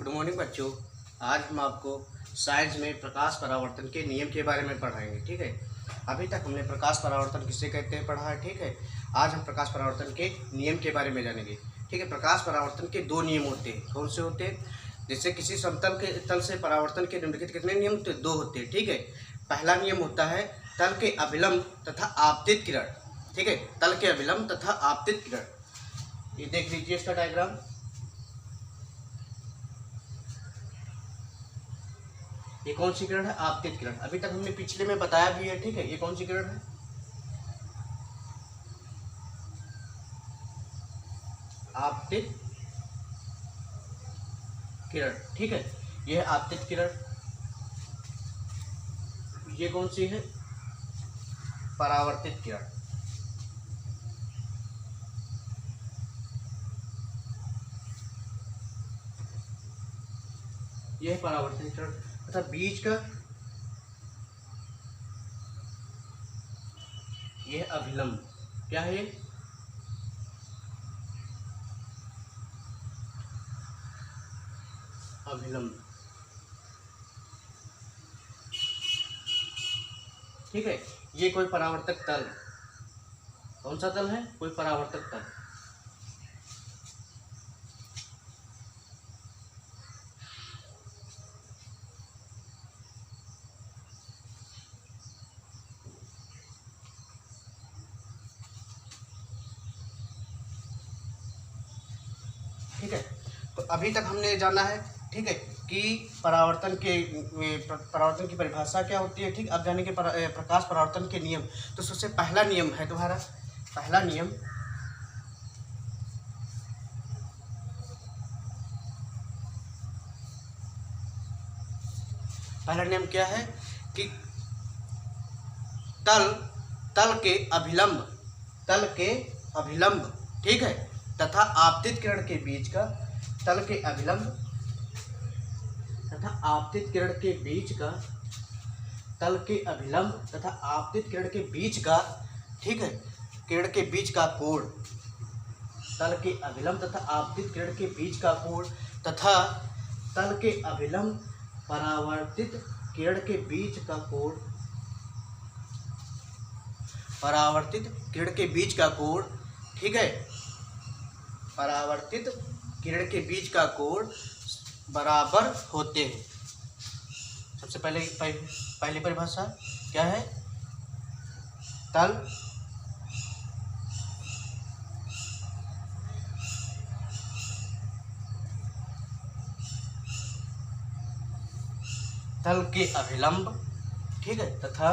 Good morning बच्चों। आज हम आपको साइंस में प्रकाश परावर्तन के नियम के बारे में पढ़ाएंगे। ठीक है, अभी तक हमने प्रकाश परावर्तन किसे कहते हैं पढ़ा है। ठीक है, आज हम प्रकाश परावर्तन के नियम के बारे में जानेंगे। ठीक है, प्रकाश परावर्तन के दो नियम होते हैं। कौन से होते हैं? जैसे किसी समतल के तल से परावर्तन के निम्नलिखित कितने नियम होते हैं? दो होते हैं। ठीक है, पहला नियम होता है तल के अभिलंब तथा आपतित किरण। ठीक है, तल के अभिलंब तथा आपतित किरण। ये देख लीजिए इसका डायग्राम। ये कौन सी किरण है? आपतित किरण। अभी तक हमने पिछले में बताया भी है। ठीक है, ये कौन सी किरण है? आपतित किरण। ठीक है, ये है आपतित किरण। ये कौन सी है? परावर्तित किरण। ये है परावर्तित किरण तथा बीच का ये अभिलंब। क्या है? अभिलंब। ठीक है, ये कोई परावर्तक तल। कौन सा तल है? कोई परावर्तक तल। ठीक है, तो अभी तक हमने जाना है। ठीक है, कि परावर्तन की परिभाषा क्या होती है। ठीक, अब जाने के प्रकाश परावर्तन के नियम। तो सबसे पहला नियम है तुम्हारा, पहला नियम पहला नियम क्या है कि तल के अभिलंब ठीक है तथा आपतित किरण के बीच का तल के अभिलंब तथा आपतित किरण के बीच का तल के अभिलंब तथा आपतित किरण के बीच का ठीक है किरण के बीच का कोण, तल के अभिलंब तथा आपतित किरण के बीच का कोण तथा तल के अभिलंब परावर्तित किरण के बीच का कोण, परावर्तित किरण के बीच का कोण। ठीक है, परावर्तित किरण के बीच का कोण बराबर होते हैं। सबसे पहली परिभाषा क्या है? तल के अभिलंब ठीक है तथा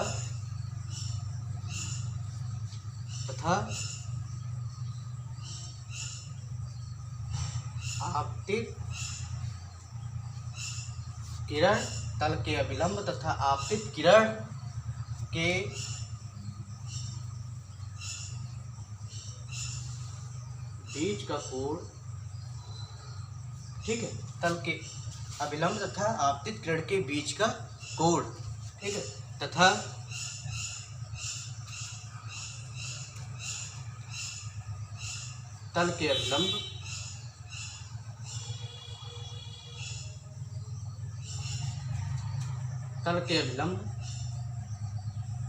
आपतित किरण, तल के अभिलंब तथा आपतित किरण के बीच का कोण। ठीक है, तल के अभिलंब तथा आपतित किरण के बीच का कोण। ठीक है, तथा तल के अभिलंब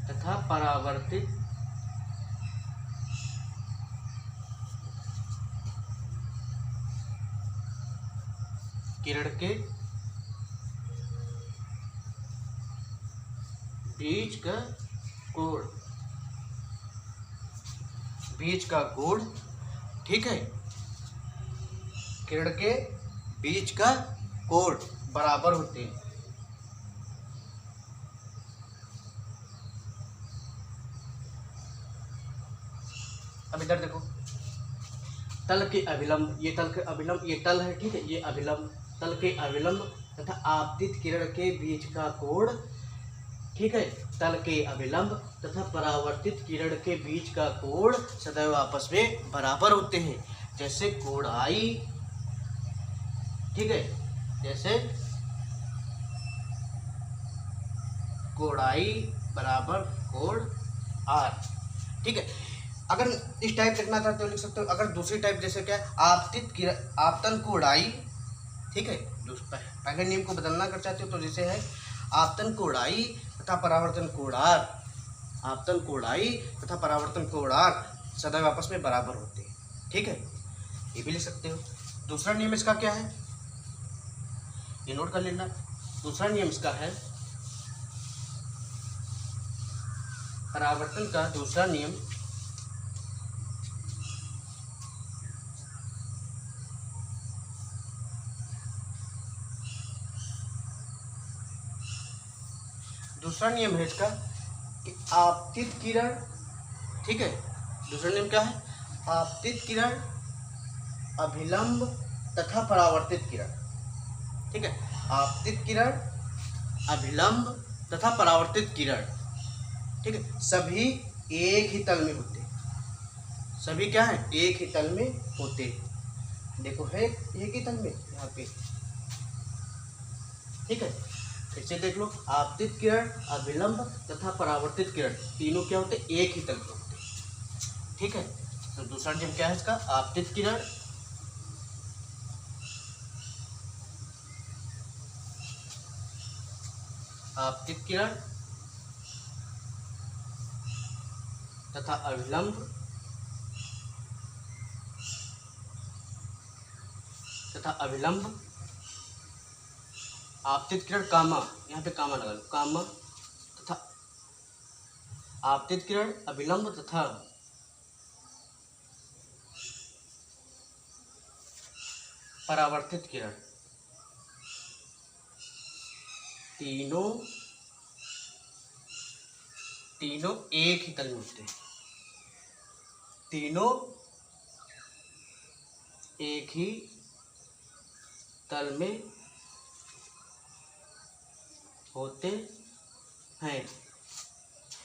तथा परावर्तित किरण के बीच का कोण। ठीक है, किरण के बीच का कोण बराबर होते हैं। अब इधर देखो, तल के अभिलंब, ये तल के अभिलंब, ये तल है। ठीक है, ये अभिलंब, तल के अभिलंब तथा आपतित किरण के बीच का कोण। ठीक है, तल के अभिलंब तथा परावर्तित किरण के बीच का कोण सदैव आपस में बराबर होते हैं। जैसे कोण आई। ठीक है, जैसे कोण आई बराबर कोण आर। ठीक है, अगर इस टाइप लिखना चाहते हो लिख सकते हो। अगर दूसरी टाइप जैसे क्या, आपतन कोण आई। ठीक है, पहले नियम को बदलना कर चाहते हो तो जैसे है आपतन कोणाई तथा परावर्तन कोणार, आपतन कोणाई तथा परावर्तन कोणार सदैव आपस में बराबर होते हैं, ठीक है, ये भी लिख सकते हो। दूसरा नियम इसका क्या है, ये नोट कर लेना। दूसरा नियम इसका है, परावर्तन का दूसरा नियम है इसका कि आपतित किरण, ठीक है, दूसरा नियम क्या है, आपतित किरण, अभिलंब तथा परावर्तित किरण, ठीक है, आपतित किरण, अभिलंब तथा परावर्तित किरण, ठीक है, सभी एक ही तल में होते हैं, सभी क्या है, एक ही तल में होते हैं। देखो है एक ही तल में यहाँ पे, ठीक है, फिर से देख लो, आपतित किरण, अभिलंब तथा परावर्तित किरण तीनों क्या होते हैं, एक ही तल पे होते हैं, ठीक है। तो दूसरा नियम क्या है इसका, आपतित किरण, आपतित किरण तथा अभिलंब तथा अभिलंब, आपतित किरण कामा, यहाँ पे कामा लगा लो, कामा तथा आपतित किरण, अभिलंब तथा परावर्तित किरण तीनों एक ही तल में होते हैं, तीनों एक ही तल में होते हैं,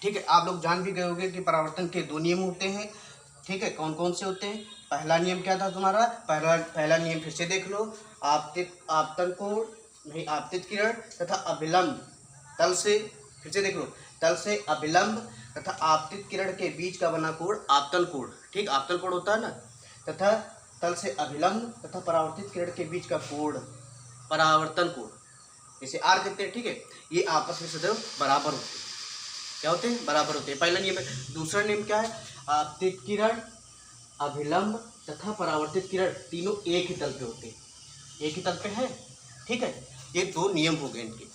ठीक है। आप लोग जान भी गए होंगे कि परावर्तन के दो नियम होते हैं, ठीक है, कौन कौन से होते हैं। पहला नियम क्या था तुम्हारा, पहला नियम फिर से देख लो, आपतन कोण नहीं, आपतित किरण तथा अभिलंब तल से, फिर से देख लो, तल से अभिलंब तथा आपतित किरण के बीच का बना कोण आपतन कोण, ठीक, आपतन कोण होता है ना, तथा तल से अभिलंब तथा परावर्तित किरण के बीच का कोण परावर्तन कोण, इसे आर कहते हैं, ठीक है। ये आपस में सदैव बराबर होते हैं, क्या होते हैं, बराबर होते हैं, पहला नियम है। दूसरा नियम क्या है, आपतित किरण, अभिलंब तथा परावर्तित किरण तीनों एक ही तल पे होते हैं, एक ही तल पे है, ठीक है। ये दो नियम हो गए इनके,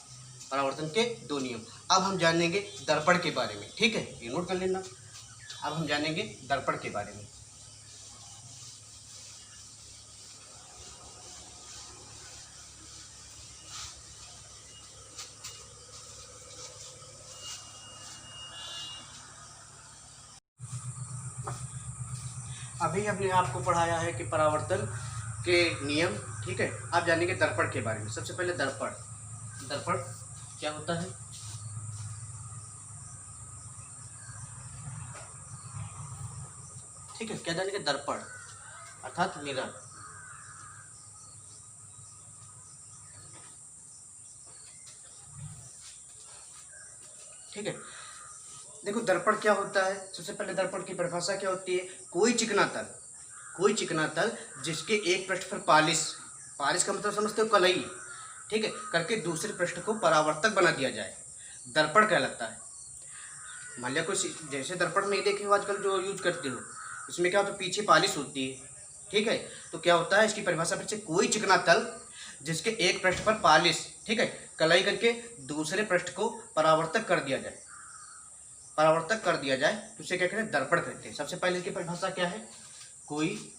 परावर्तन के दो नियम। अब हम जानेंगे दर्पण के बारे में, ठीक है, ये नोट कर लेना। अब हम जानेंगे दर्पण के बारे में। अभी हमने आपको पढ़ाया है कि परावर्तन के नियम, ठीक है। अब जानेंगे दर्पण के बारे में। सबसे पहले दर्पण, दर्पण क्या होता है, ठीक है, क्या जानेंगे, दर्पण अर्थात मिरर, ठीक है। देखो दर्पण क्या होता है, सबसे पहले दर्पण की परिभाषा क्या होती है, कोई चिकना तल, कोई चिकना तल जिसके एक पृष्ठ पर पालिश, पालिश का मतलब समझते हो, कलई, ठीक है, करके दूसरे पृष्ठ को परावर्तक बना दिया जाए, दर्पण कहलाता है। मान लिया कोई, जैसे दर्पण नहीं देखे हो आजकल जो यूज करते हो, उसमें क्या होता है, पीछे पालिश होती है, ठीक है। तो क्या होता है, इसकी परिभाषा फिर से, कोई चिकना तल जिसके एक पृष्ठ पर पालिश, ठीक है, कलाई करके दूसरे पृष्ठ को परावर्तक कर दिया जाए, परावर्तक कर दिया जाए, तो उसे क्या कहते हैं, दर्पण कहते हैं। सबसे पहले इसकी परिभाषा क्या है, कोई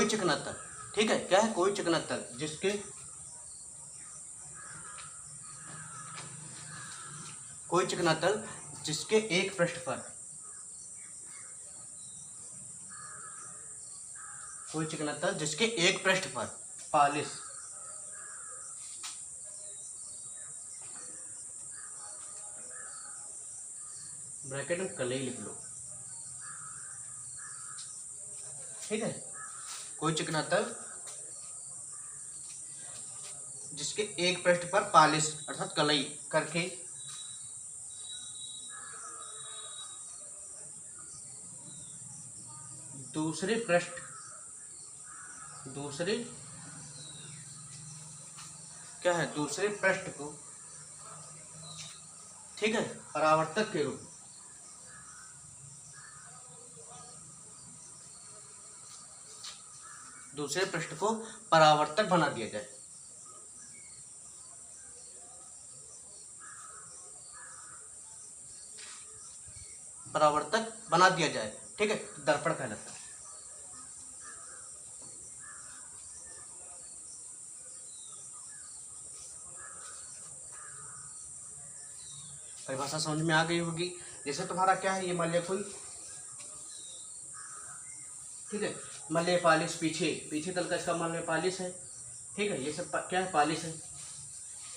चिकना तल, ठीक है, क्या है, कोई चिकना तल जिसके, कोई चिकना तल जिसके एक पृष्ठ पर, कोई चिकना तल जिसके एक पृष्ठ पर पालिश, ब्रैकेट में कलई लिख लो, ठीक है, कोई चिकना तल जिसके एक पृष्ठ पर पालिश अर्थात कलई करके दूसरे पृष्ठ दूसरे क्या है दूसरे पृष्ठ को, ठीक है, परावर्तक के रूप में, दूसरे पृष्ठ को परावर्तक बना दिया जाए। परावर्तक बना दिया जाए, ठीक है, दर्पण कहलाता है। परिभाषा समझ में आ गई होगी। जैसे तुम्हारा क्या है, ये मान लिया कोई, ठीक है, मान लिया पालिश पीछे तल का इसका मान लिया पालिश है, ठीक है, ये सब क्या है, पालिश है,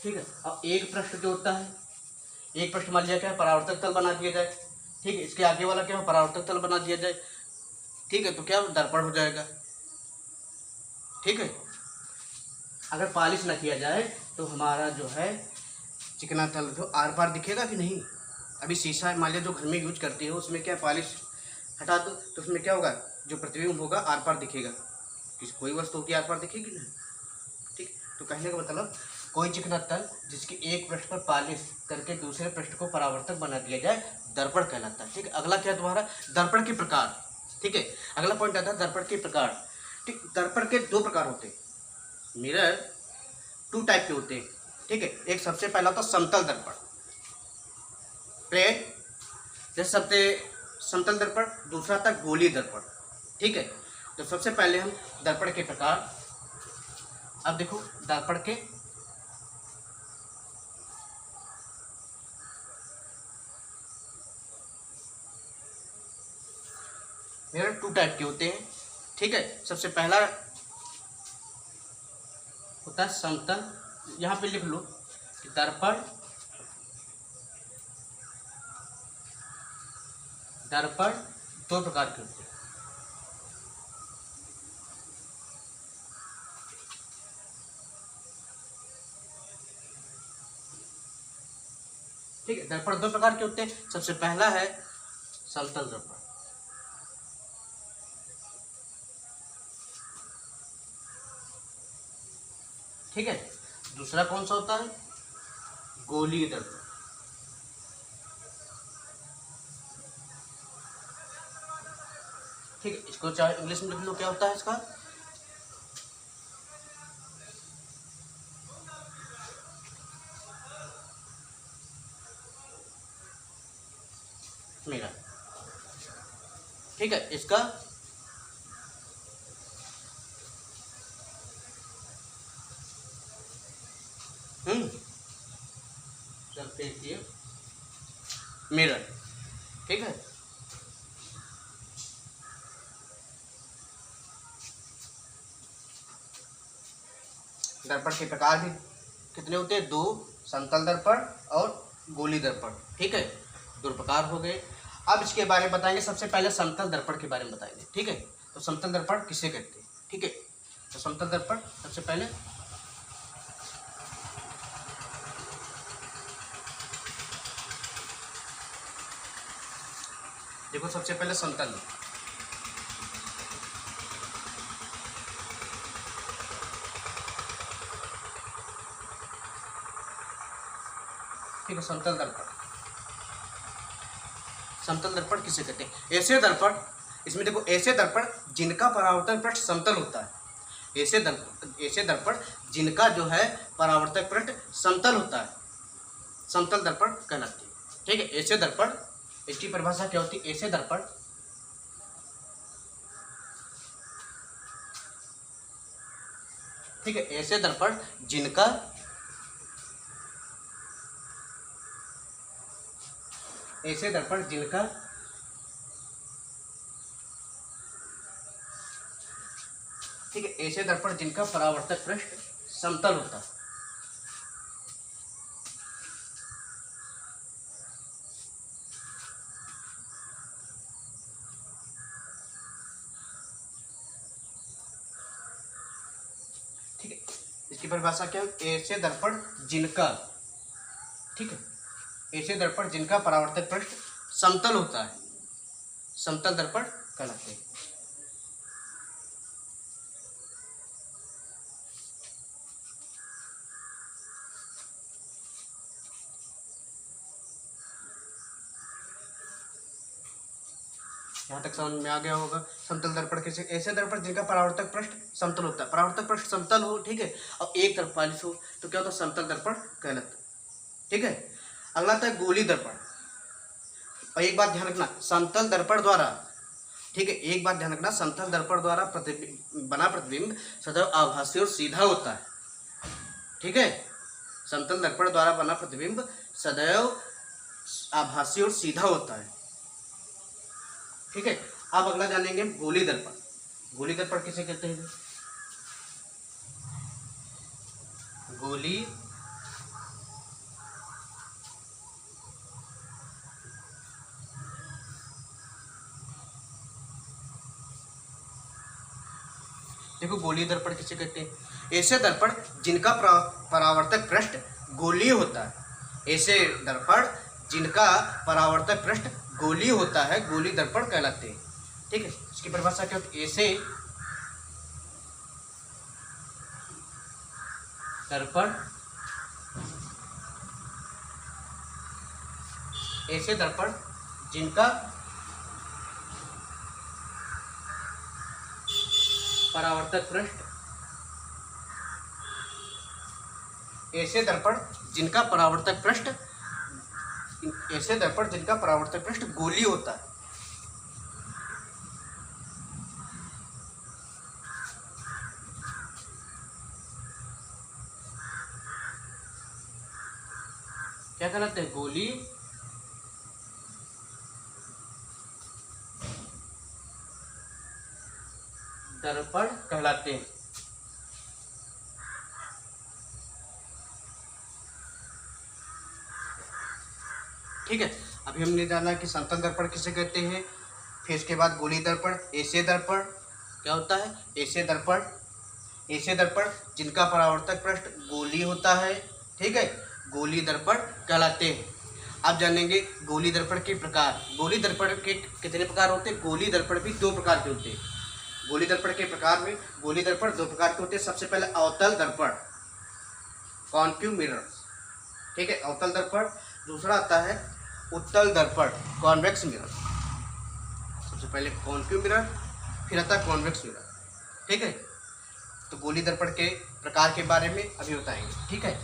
ठीक है। अब एक पृष्ठ जो होता है, एक पृष्ठ मान लिया क्या है, परावर्तक तल बना दिया जाए, ठीक है, इसके आगे वाला क्या है, परावर्तक तल बना दिया जाए, ठीक है, तो क्या दर्पण हो जाएगा, ठीक है। अगर पालिश ना किया जाए तो हमारा जो है चिकना तल जो आर पार दिखेगा कि नहीं। अभी शीशा मान लिया जो घर में यूज करती है, उसमें क्या पॉलिश हटा दो तो उसमें क्या होगा, जो प्रतिबिंब होगा आर पार दिखेगा, किसी कोई वस्तु की आर पार दिखेगी नहीं, ठीक। तो कहने का मतलब कोई चिकना तल जिसकी एक पृष्ठ पर पॉलिश करके दूसरे पृष्ठ को परावर्तक बना दिया जाए, दर्पण कहलाता है, ठीक है। अगला क्या तुम्हारा, दर्पण के प्रकार, ठीक है। अगला पॉइंट आता है दर्पण के प्रकार, ठीक। दर्पण के दो प्रकार होते हैं, मिरर टू टाइप के होते हैं, ठीक है। एक सबसे पहला होता है समतल दर्पण, प्लेन, जैसे सबसे समतल दर्पण। दूसरा था गोलीय दर्पण, ठीक है। तो सबसे पहले हम दर्पण के प्रकार, अब देखो दर्पण के मिरर टू टाइप के होते हैं, ठीक है। सबसे पहला होता है समतल, यहाँ पे लिख लो कि दर्पण दो प्रकार के होते हैं, ठीक है। दर्पण दो प्रकार के होते हैं। सबसे पहला है समतल दर्पण, ठीक है। दूसरा कौन सा होता है, गोलीय दर्पण, ठीक है। इसको चाहे इंग्लिश में लिख लो, क्या होता है इसका, मिरर, ठीक है। इसका चलते हैं मिरर, ठीक है। दर्पण के प्रकार भी कितने होते हैं, दो, समतल दर्पण और गोली दर्पण, ठीक है। दो प्रकार हो गए। अब इसके बारे में बताएंगे, सबसे पहले समतल दर्पण के बारे में बताएंगे, ठीक है। तो समतल दर्पण किसे कहते हैं, ठीक है। तो समतल दर्पण सबसे पहले देखो, सबसे पहले समतल, ठीक है। समतल दर्पण किसे कहते हैं, ऐसे दर्पण, इसमें देखो ऐसे दर्पण जिनका परावर्तन पृष्ठ समतल होता है, ऐसे दर्पण जिनका जो है परावर्तक पृष्ठ समतल होता है, समतल दर्पण कहलाते हैं, ठीक है। ऐसे दर्पण, इसकी परिभाषा क्या होती है, ऐसे दर्पण, ठीक है। ऐसे दर्पण जिनका ठीक है, ऐसे दर्पण जिनका परावर्तक पृष्ठ समतल होता है, ठीक है। इसकी परिभाषा क्या है, ऐसे दर्पण जिनका, ठीक है, ऐसे दर्पण जिनका परावर्तक पृष्ठ समतल होता है, समतल दर्पण कहलाते हैं, यहाँ तक समझ में आ गया होगा। समतल दर्पण किसे, ऐसे दर्पण जिनका परावर्तक पृष्ठ समतल होता है, परावर्तक पृष्ठ समतल हो, ठीक है, और एक तरफ वाली हो तो क्या होता है, समतल दर्पण कहलाता है, ठीक है। अगला आता है गोली दर्पण। और एक बात ध्यान रखना, समतल दर्पण द्वारा, ठीक है, एक बात ध्यान रखना, समतल दर्पण द्वारा बना प्रतिबिंब सदैव आभासी और सीधा होता है, ठीक है। समतल दर्पण द्वारा बना प्रतिबिंब सदैव आभासी और सीधा होता है, ठीक है। अब अगला जानेंगे गोली दर्पण। गोली दर्पण किसे कहते हैं? गोली देखो, गोलीय दर्पण किसे कहते हैं? ऐसे दर्पण जिनका परावर्तक पृष्ठ गोलीय होता है, ऐसे दर्पण जिनका परावर्तक पृष्ठ गोलीय होता है, गोली दर्पण कहलाते हैं, ठीक है। इसकी परिभाषा क्या होती है? ऐसे दर्पण, ऐसे दर्पण जिनका परावर्तक पृष्ठ, ऐसे दर्पण जिनका परावर्तक पृष्ठ, ऐसे दर्पण जिनका परावर्तक पृष्ठ गोलीय होता है, क्या कहलाते हैं? गोली दर्पण कहलाते हैं, ठीक है। अभी हमने जाना कि समतल दर्पण किसे कहते हैं, फिर इसके बाद गोली दर्पण। ऐसे दर्पण क्या होता है? ऐसे दर्पण, ऐसे दर्पण जिनका परावर्तक पृष्ठ गोली होता है, ठीक है, गोली दर्पण कहलाते हैं। अब जानेंगे गोली दर्पण के प्रकार। गोली दर्पण के कितने प्रकार होते हैं? गोली दर्पण भी दो प्रकार के होते हैं। गोली दर्पण के प्रकार में गोली दर्पण दो प्रकार के होते हैं। सबसे पहले अवतल दर्पण, कॉन्केव मिरर, ठीक है, अवतल दर्पण। दूसरा आता है उत्तल दर्पण, कॉन्वेक्स मिरर। सबसे पहले कॉन्केव मिरर, फिर आता है कॉन्वेक्स मिरर, ठीक है। तो गोली दर्पण के प्रकार के बारे में अभी बताएंगे, ठीक है।